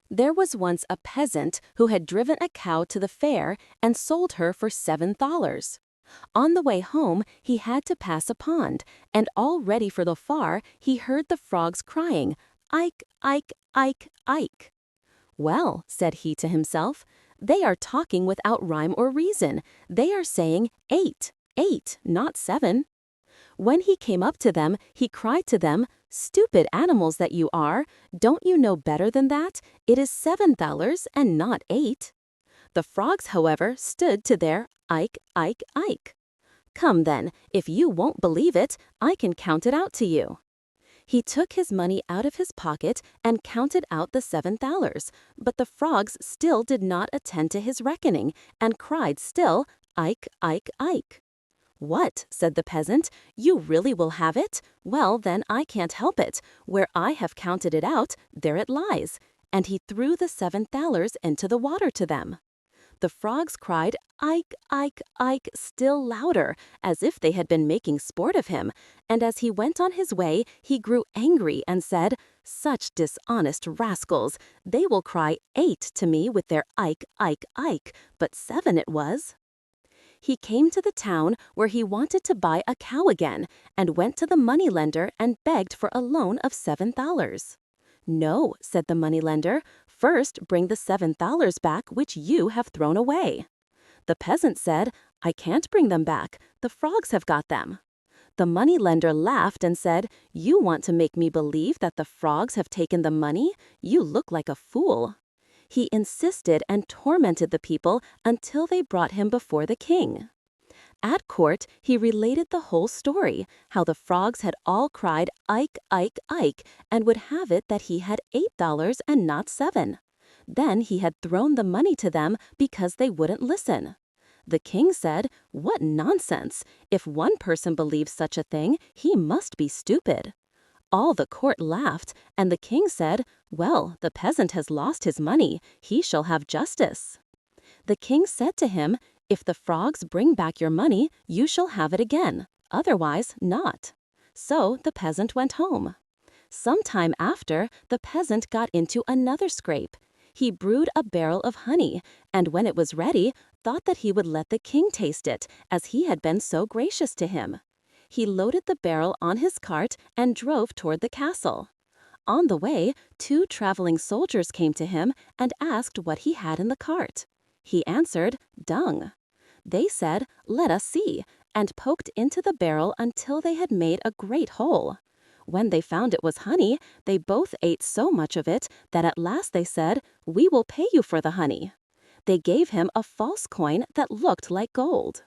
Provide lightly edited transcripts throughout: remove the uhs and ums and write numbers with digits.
There was once a peasant who had driven a cow to the fair and sold her for $7. On the way home, he had to pass a pond, and all ready for the far, he heard the frogs crying, "Ike, Ike, Ike, Ike." "Well," said he to himself, "they are talking without rhyme or reason. They are saying 8, 8, not 7. When he came up to them, he cried to them, "Stupid animals that you are! Don't you know better than that? It is $7 and not 8. The frogs, however, stood to their "Ike, Ike, Ike." "Come then, if you won't believe it, I can count it out to you." He took his money out of his pocket and counted out the $7, but the frogs still did not attend to his reckoning and cried still, "Ike, Ike, Ike." "What?" said the peasant. "You really will have it? Well, then I can't help it. Where I have counted it out, there it lies." And he threw the $7 into the water to them. The frogs cried, "Ike, Ike, Ike," still louder, as if they had been making sport of him, and as he went on his way, he grew angry and said, "Such dishonest rascals! They will cry 8 to me with their Ike, Ike, Ike, but 7 it was." He came to the town where he wanted to buy a cow again, and went to the moneylender and begged for a loan of $7. "No," said the moneylender, "first bring the $7 back which you have thrown away." The peasant said, "I can't bring them back. The frogs have got them." The moneylender laughed and said, "You want to make me believe that the frogs have taken the money? You look like a fool." He insisted and tormented the people until they brought him before the king. At court, he related the whole story, how the frogs had all cried "Ike, Ike, Ike," and would have it that he had $8 and not 7. Then he had thrown the money to them because they wouldn't listen. The king said, "What nonsense! If one person believes such a thing, he must be stupid." All the court laughed, and the king said, "Well, the peasant has lost his money. He shall have justice." The king said to him, "If the frogs bring back your money, you shall have it again. Otherwise, not." So the peasant went home. Some time after, the peasant got into another scrape. He brewed a barrel of honey, and when it was ready, thought that he would let the king taste it, as he had been so gracious to him. He loaded the barrel on his cart and drove toward the castle. On the way, 2 traveling soldiers came to him and asked what he had in the cart. He answered, "Dung." They said, "Let us see," and poked into the barrel until they had made a great hole. When they found it was honey, they both ate so much of it that at last they said, "We will pay you for the honey." They gave him a false coin that looked like gold.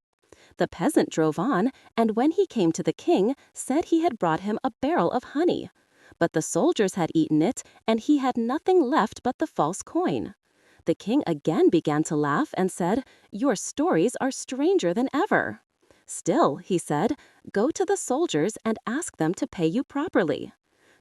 The peasant drove on, and when he came to the king, said he had brought him a barrel of honey. But the soldiers had eaten it, and he had nothing left but the false coin. The king again began to laugh and said, "Your stories are stranger than ever." "Still," he said, "go to the soldiers and ask them to pay you properly."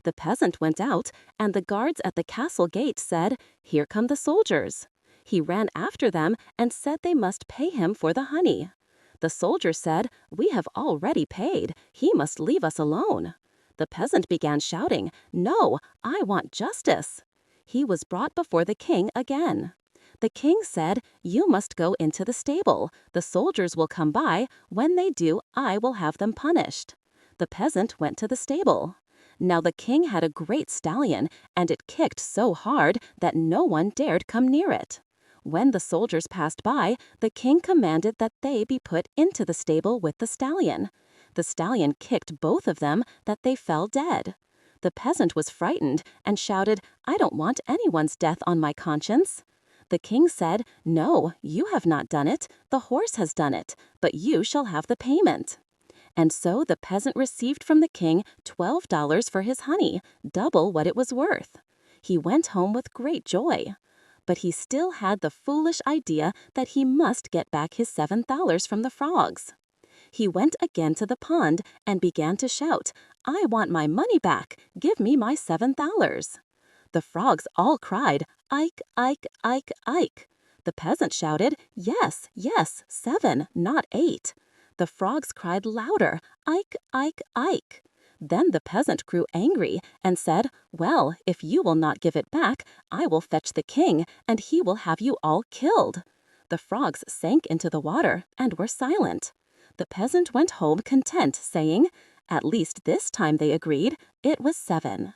The peasant went out, and the guards at the castle gate said, "Here come the soldiers." He ran after them and said they must pay him for the honey. The soldier said, "We have already paid. He must leave us alone." The peasant began shouting, "No, I want justice." He was brought before the king again. The king said, "You must go into the stable. The soldiers will come by. When they do, I will have them punished." The peasant went to the stable. Now the king had a great stallion, and it kicked so hard that no one dared come near it. When the soldiers passed by, the king commanded that they be put into the stable with the stallion. The stallion kicked both of them that they fell dead. The peasant was frightened and shouted, "I don't want anyone's death on my conscience." The king said, "No, you have not done it. The horse has done it, but you shall have the payment." And so the peasant received from the king $12 for his honey, double what it was worth. He went home with great joy. But he still had the foolish idea that he must get back his $7 from the frogs. He went again to the pond and began to shout, "I want my money back. Give me my $7." The frogs all cried, "Ike, Ike, Ike, Ike." The peasant shouted, "Yes, yes, 7, not 8." The frogs cried louder, "Ike, Ike, Ike." Then the peasant grew angry and said, "Well, if you will not give it back, I will fetch the king, and he will have you all killed." The frogs sank into the water and were silent. The peasant went home content, saying, "At least this time they agreed. It was 7."